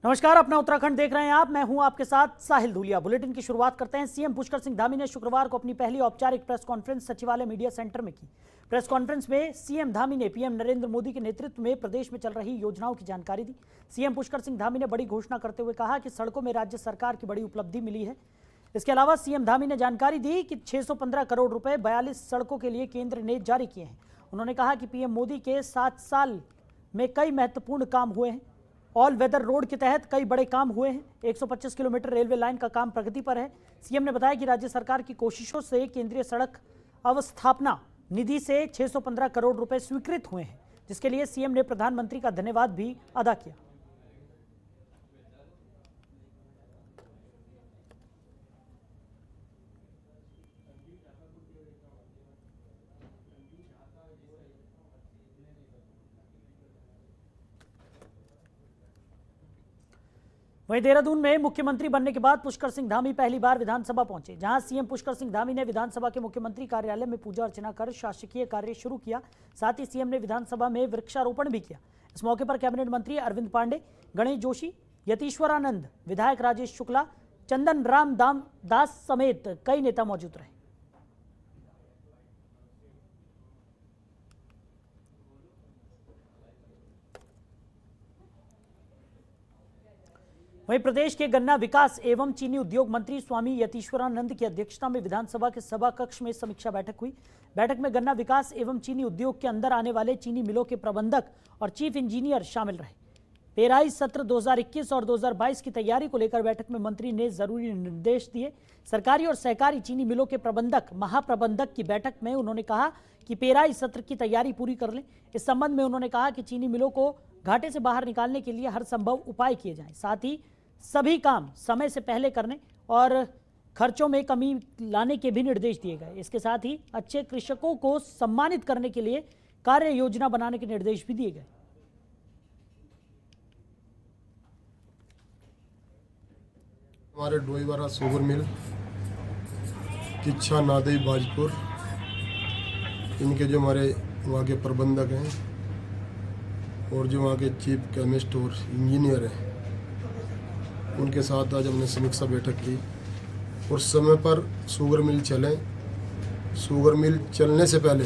नमस्कार, अपना उत्तराखंड देख रहे हैं आप। मैं हूं आपके साथ साहिल धूलिया। बुलेटिन की शुरुआत करते हैं। सीएम पुष्कर सिंह धामी ने शुक्रवार को अपनी पहली औपचारिक प्रेस कॉन्फ्रेंस सचिवालय मीडिया सेंटर में की। प्रेस कॉन्फ्रेंस में सीएम धामी ने पीएम नरेंद्र मोदी के नेतृत्व में प्रदेश में चल रही योजनाओं की जानकारी दी। सीएम पुष्कर सिंह धामी ने बड़ी घोषणा करते हुए कहा कि सड़कों में राज्य सरकार की बड़ी उपलब्धि मिली है। इसके अलावा सीएम धामी ने जानकारी दी कि 615 करोड़ रुपए 42 सड़कों के लिए केंद्र ने जारी किए हैं। उन्होंने कहा कि पीएम मोदी के 7 साल में कई महत्वपूर्ण काम हुए हैं। ऑल वेदर रोड के तहत कई बड़े काम हुए हैं। 125 किलोमीटर रेलवे लाइन का काम प्रगति पर है। सीएम ने बताया कि राज्य सरकार की कोशिशों से केंद्रीय सड़क अवस्थापना निधि से 615 करोड़ रुपए स्वीकृत हुए हैं, जिसके लिए सीएम ने प्रधानमंत्री का धन्यवाद भी अदा किया। वहीं देहरादून में मुख्यमंत्री बनने के बाद पुष्कर सिंह धामी पहली बार विधानसभा पहुंचे, जहां सीएम पुष्कर सिंह धामी ने विधानसभा के मुख्यमंत्री कार्यालय में पूजा अर्चना कर शासकीय कार्य शुरू किया। साथ ही सीएम ने विधानसभा में वृक्षारोपण भी किया। इस मौके पर कैबिनेट मंत्री अरविंद पांडे, गणेश जोशी, यतीश्वरानंद, विधायक राजेश शुक्ला, चंदन राम दास समेत कई नेता मौजूद रहे। वहीं प्रदेश के गन्ना विकास एवं चीनी उद्योग मंत्री स्वामी यतीश्वरानंद की अध्यक्षता में विधानसभा के सभा कक्ष में समीक्षा बैठक हुई। बैठक में गन्ना विकास एवं चीनी उद्योग के अंदर आने वाले चीनी मिलों के प्रबंधक और चीफ इंजीनियर शामिल रहे। पेराई सत्र 2021 और 2022 की तैयारी को लेकर बैठक में मंत्री ने जरूरी निर्देश दिए। सरकारी और सहकारी चीनी मिलों के प्रबंधक महाप्रबंधक की बैठक में उन्होंने कहा कि पेराई सत्र की तैयारी पूरी कर लें। इस संबंध में उन्होंने कहा कि चीनी मिलों को घाटे से बाहर निकालने के लिए हर संभव उपाय किए जाएं। साथ ही सभी काम समय से पहले करने और खर्चों में कमी लाने के भी निर्देश दिए गए। इसके साथ ही अच्छे कृषकों को सम्मानित करने के लिए कार्य योजना बनाने के निर्देश भी दिए गए। हमारे डोईवारा शुगर मिल, किच्छा, नादई, बाजपुर, इनके जो हमारे वहाँ के प्रबंधक हैं और जो वहाँ के चीफ केमिस्ट और इंजीनियर हैं, उनके साथ आज हमने समीक्षा बैठक की और समय पर शुगर मिल चलें। शुगर मिल चलने से पहले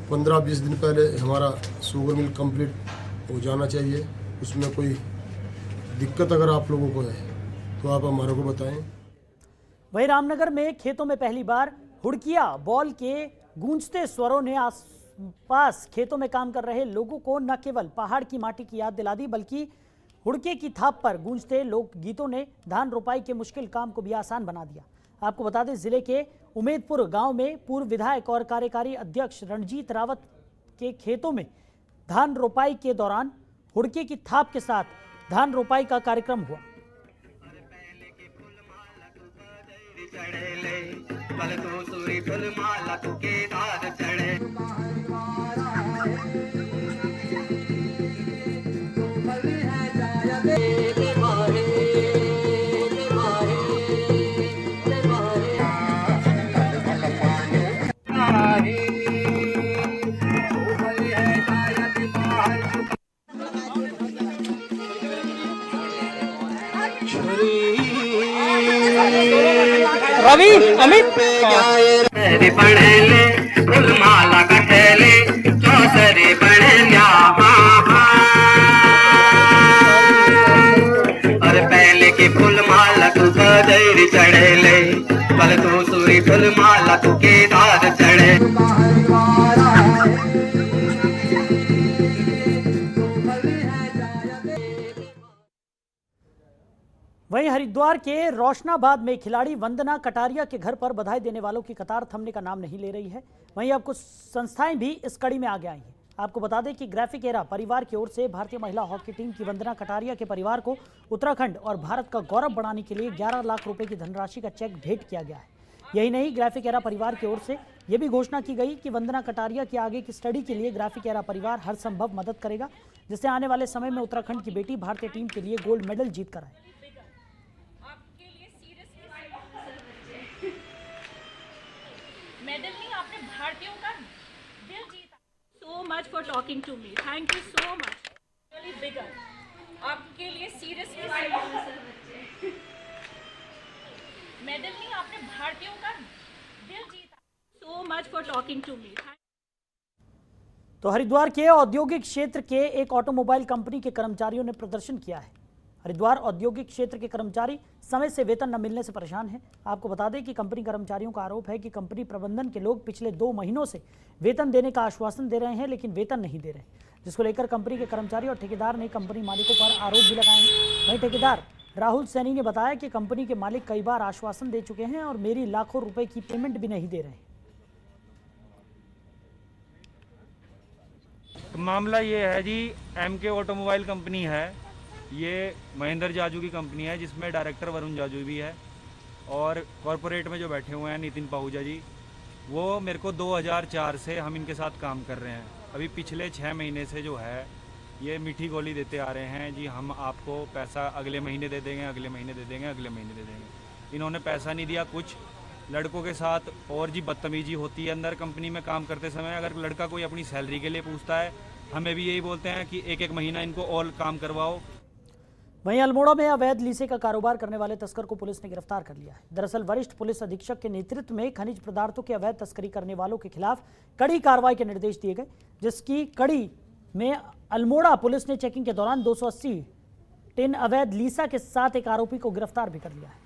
15-20 दिन पहले हमारा शुगर मिल कंप्लीट हो जाना चाहिए। उसमें कोई दिक्कत अगर आप लोगों को है तो आप हमारे को बताएं। वहीं रामनगर में खेतों में पहली बार हुड़किया बॉल के गूंजते स्वरों ने आसपास खेतों में काम कर रहे लोगों को न केवल पहाड़ की माटी की याद दिला दी, बल्कि हुड़के की थाप पर गूंजते लोकगीतों ने धान रोपाई के मुश्किल काम को भी आसान बना दिया। आपको बता दें, जिले के उमेदपुर गांव में पूर्व विधायक और कार्यकारी अध्यक्ष रणजीत रावत के खेतों में धान रोपाई के दौरान हुड़के की थाप के साथ धान रोपाई का कार्यक्रम हुआ। रवि अमित पढ़ेले फुलमाला कटेले चौसरे पढ़ेल्या और पहले की फुलमाला तू बदर चढ़ेले कल तो सूरी फुलमाला तू केदार चढ़े। वहीं हरिद्वार के रोशनाबाद में खिलाड़ी वंदना कटारिया के घर पर बधाई देने वालों की कतार थमने का नाम नहीं ले रही है। वहीं अब कुछ संस्थाएं भी इस कड़ी में आगे आई हैं। आपको बता दें कि ग्राफिक एरा परिवार की ओर से भारतीय महिला हॉकी टीम की वंदना कटारिया के परिवार को उत्तराखंड और भारत का गौरव बढ़ाने के लिए 11 लाख रुपए की धनराशि का चेक भेंट किया गया है। यही नहीं, ग्राफिक एरा परिवार की ओर से यह भी घोषणा की गई कि वंदना कटारिया की आगे की स्टडी के लिए ग्राफिक एरा परिवार हर संभव मदद करेगा, जिससे आने वाले समय में उत्तराखंड की बेटी भारतीय टीम के लिए गोल्ड मेडल जीत कर आए। मेडल नहीं, आपने भारतीयों का दिल जीता। So much for talking to me. Thank you so much. Really bigger. आपके लिए सीरियसली मेडल नहीं, आपने भारतीयों का दिल जीता। So much for talking to me. तो हरिद्वार के औद्योगिक क्षेत्र के एक ऑटोमोबाइल कंपनी के कर्मचारियों ने प्रदर्शन किया है। हरिद्वार औद्योगिक क्षेत्र के कर्मचारी समय से वेतन न मिलने से परेशान हैं। आपको बता दें कि कंपनी कर्मचारियों का आरोप है कि कंपनी प्रबंधन के लोग पिछले 2 महीनों से वेतन देने का आश्वासन दे रहे हैं, लेकिन वेतन नहीं दे रहे, जिसको लेकर कंपनी के कर्मचारी और ठेकेदार ने कंपनी मालिकों पर आरोप भी लगाए हैं। वहीं ठेकेदार राहुल सैनी ने बताया कि कंपनी के मालिक कई बार आश्वासन दे चुके हैं और मेरी लाखों रुपए की पेमेंट भी नहीं दे रहे हैं। मामला ये है जी, एमके ऑटोमोबाइल कंपनी है। ये महेंद्र जाजू की कंपनी है, जिसमें डायरेक्टर वरुण जाजू भी है और कॉरपोरेट में जो बैठे हुए हैं नितिन पाहूजा जी, वो मेरे को 2004 से हम इनके साथ काम कर रहे हैं। अभी पिछले 6 महीने से जो है ये मीठी गोली देते आ रहे हैं जी, हम आपको पैसा अगले महीने दे देंगे, अगले महीने दे देंगे, अगले महीने दे देंगे। इन्होंने पैसा नहीं दिया। कुछ लड़कों के साथ और जी बदतमीजी होती है अंदर कंपनी में काम करते समय। अगर लड़का कोई अपनी सैलरी के लिए पूछता है, हमें भी यही बोलते हैं कि एक महीना इनको और काम करवाओ। वहीं अल्मोड़ा में अवैध लीसे का कारोबार करने वाले तस्कर को पुलिस ने गिरफ्तार कर लिया है। दरअसल वरिष्ठ पुलिस अधीक्षक के नेतृत्व में खनिज पदार्थों की अवैध तस्करी करने वालों के खिलाफ कड़ी कार्रवाई के निर्देश दिए गए, जिसकी कड़ी में अल्मोड़ा पुलिस ने चेकिंग के दौरान 280 टिन अवैध लीसा के साथ एक आरोपी को गिरफ्तार भी कर लिया है।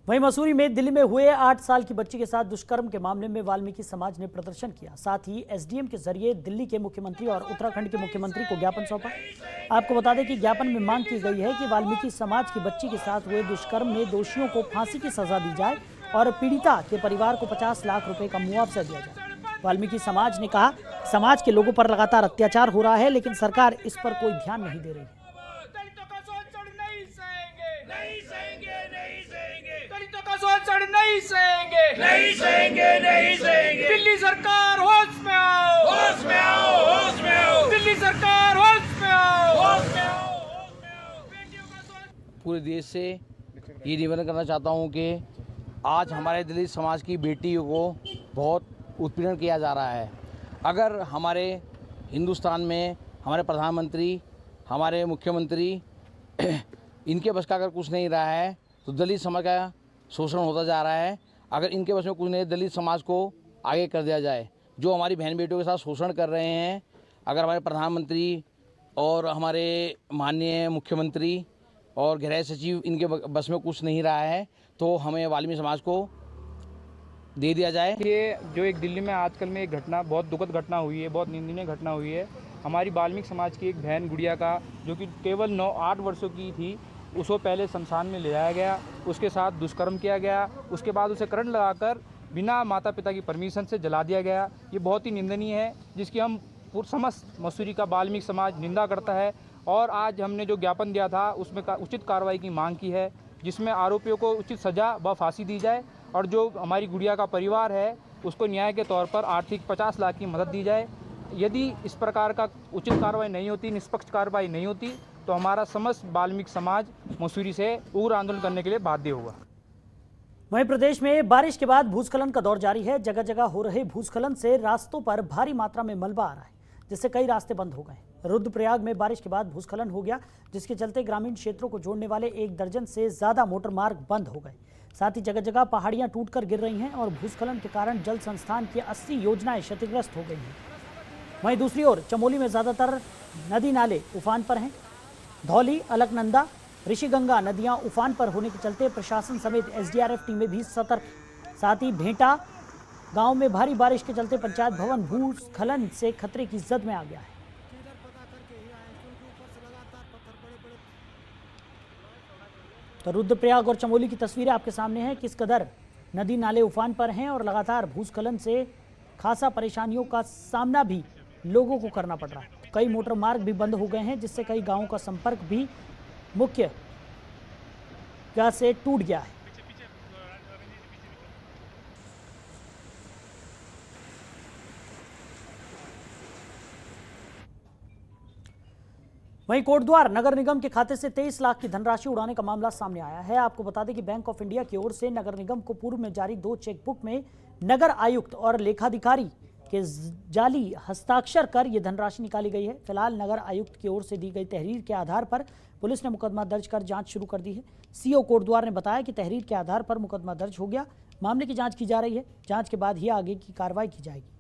वहीं मसूरी में दिल्ली में हुए 8 साल की बच्ची के साथ दुष्कर्म के मामले में वाल्मीकि समाज ने प्रदर्शन किया। साथ ही एसडीएम के जरिए दिल्ली के मुख्यमंत्री और उत्तराखंड के मुख्यमंत्री को ज्ञापन सौंपा। आपको बता दें कि ज्ञापन में मांग की गई है कि वाल्मीकि समाज की बच्ची के साथ हुए दुष्कर्म में दोषियों को फांसी की सजा दी जाए और पीड़िता के परिवार को 50 लाख रुपए का मुआवजा दिया जाए। वाल्मीकि समाज ने कहा, समाज के लोगों पर लगातार अत्याचार हो रहा है, लेकिन सरकार इस पर कोई ध्यान नहीं दे रही है। नहीं सहेंगे। दिल्ली सरकार होश में आओ, होश में आओ, होश में आओ। दिल्ली सरकार होश में आओ, होश में आओ, होश में आओ। पूरे देश से ये निवेदन करना चाहता हूँ कि आज हमारे दलित समाज की बेटियों को बहुत उत्पीड़न किया जा रहा है। अगर हमारे हिंदुस्तान में हमारे प्रधानमंत्री, हमारे मुख्यमंत्री इनके बस का अगर कुछ नहीं रहा है, तो दलित समाज का शोषण होता जा रहा है। अगर इनके बस में कुछ नहीं, दलित समाज को आगे कर दिया जाए। जो हमारी बहन बेटियों के साथ शोषण कर रहे हैं, अगर हमारे प्रधानमंत्री और हमारे माननीय मुख्यमंत्री और गृह सचिव इनके बस में कुछ नहीं रहा है, तो हमें वाल्मीकि समाज को दे दिया जाए। ये जो एक दिल्ली में आजकल में एक घटना, बहुत दुखद घटना हुई है, बहुत निंदनीय घटना हुई है। हमारी वाल्मीकि समाज की एक बहन गुड़िया का, जो कि केवल 9-8 वर्षों की थी, उसको पहले शमशान में ले जाया गया, उसके साथ दुष्कर्म किया गया, उसके बाद उसे करंट लगाकर बिना माता पिता की परमिशन से जला दिया गया। ये बहुत ही निंदनीय है, जिसकी हम समस्त मसूरी का वाल्मीकि समाज निंदा करता है। और आज हमने जो ज्ञापन दिया था उसमें उचित कार्रवाई की मांग की है, जिसमें आरोपियों को उचित सजा व फांसी दी जाए और जो हमारी गुड़िया का परिवार है उसको न्याय के तौर पर आर्थिक 50 लाख की मदद दी जाए। यदि इस प्रकार का उचित कार्रवाई नहीं होती, निष्पक्ष कार्रवाई नहीं होती, तो हमारा समस्त वाल्मीकि समाज मसूरी से उग्र आंदोलन करने के लिए बाध्य होगा। वहीं प्रदेश में बारिश के बाद भूस्खलन का दौर जारी है। जगह जगह हो रहे भूस्खलन से रास्तों पर भारी मात्रा में मलबा आ रहा है, जिससे कई रास्ते बंद हो गए। रुद्रप्रयाग में बारिश के बाद भूस्खलन हो गया, जिसके चलते ग्रामीण क्षेत्रों को जोड़ने वाले 1 दर्जन से ज्यादा मोटर मार्ग बंद हो गए। साथ ही जगह जगह पहाड़ियां टूटकर गिर रही हैं और भूस्खलन के कारण जल संस्थान की 80 योजनाएं क्षतिग्रस्त हो गई हैं। वहीं दूसरी ओर चमोली में ज्यादातर नदी नाले उफान पर हैं। धौली, अलकनंदा, ऋषिगंगा नदियां उफान पर होने के चलते प्रशासन समेत एसडीआरएफ टीमें भी सतर्क। साथ ही भेंटा गांव में भारी बारिश के चलते पंचायत भवन भूस्खलन से खतरे की जद में आ गया है। तो रुद्रप्रयाग और चमोली की तस्वीरें आपके सामने हैं। किस कदर नदी नाले उफान पर हैं और लगातार भूस्खलन से खासा परेशानियों का सामना भी लोगों को करना पड़ रहा है। कई मोटर मार्ग भी बंद हो गए हैं, जिससे कई गांवों का संपर्क भी मुख्य से टूट गया है। वहीं कोटद्वार नगर निगम के खाते से 23 लाख की धनराशि उड़ाने का मामला सामने आया है। आपको बता दें कि बैंक ऑफ इंडिया की ओर से नगर निगम को पूर्व में जारी 2 चेकबुक में नगर आयुक्त और लेखाधिकारी के जाली हस्ताक्षर कर यह धनराशि निकाली गई है। फिलहाल नगर आयुक्त की ओर से दी गई तहरीर के आधार पर पुलिस ने मुकदमा दर्ज कर जांच शुरू कर दी है। सीओ कोटद्वार ने बताया कि तहरीर के आधार पर मुकदमा दर्ज हो गया, मामले की जांच की जा रही है। जांच के बाद ही आगे की कार्रवाई की जाएगी।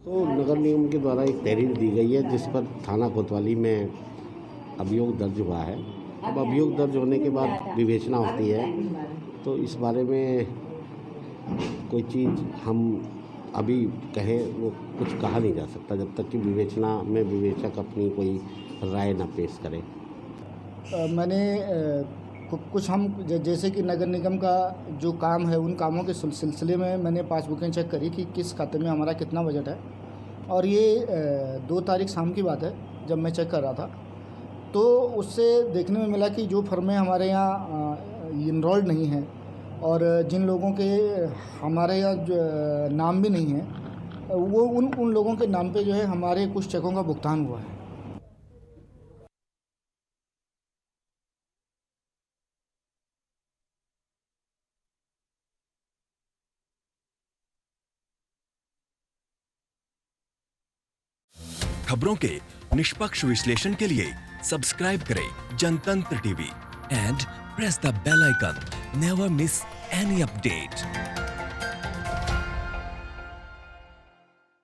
तो नगर निगम के द्वारा एक तहरीर दी गई है जिस पर थाना कोतवाली में अभियोग दर्ज हुआ है। अब अभियोग दर्ज होने के बाद विवेचना होती है, तो इस बारे में कोई चीज़ हम अभी कहें वो कुछ कहा नहीं जा सकता जब तक कि विवेचना में विवेचक अपनी कोई राय न पेश करे। मैंने कुछ हम जैसे कि नगर निगम का जो काम है उन कामों के सिलसिले में मैंने पासबुकें चेक करी कि किस खाते में हमारा कितना बजट है, और ये 2 तारीख शाम की बात है जब मैं चेक कर रहा था, तो उससे देखने में मिला कि जो फर्में हमारे यहाँ इनरोल्ड नहीं हैं और जिन लोगों के हमारे यहाँ नाम भी नहीं है, वो उन लोगों के नाम पे जो है हमारे कुछ चेकों का भुगतान हुआ है। खबरों के निष्पक्ष विश्लेषण के लिए सब्सक्राइब करें Jantantra TV and press the bell icon. Never miss any update.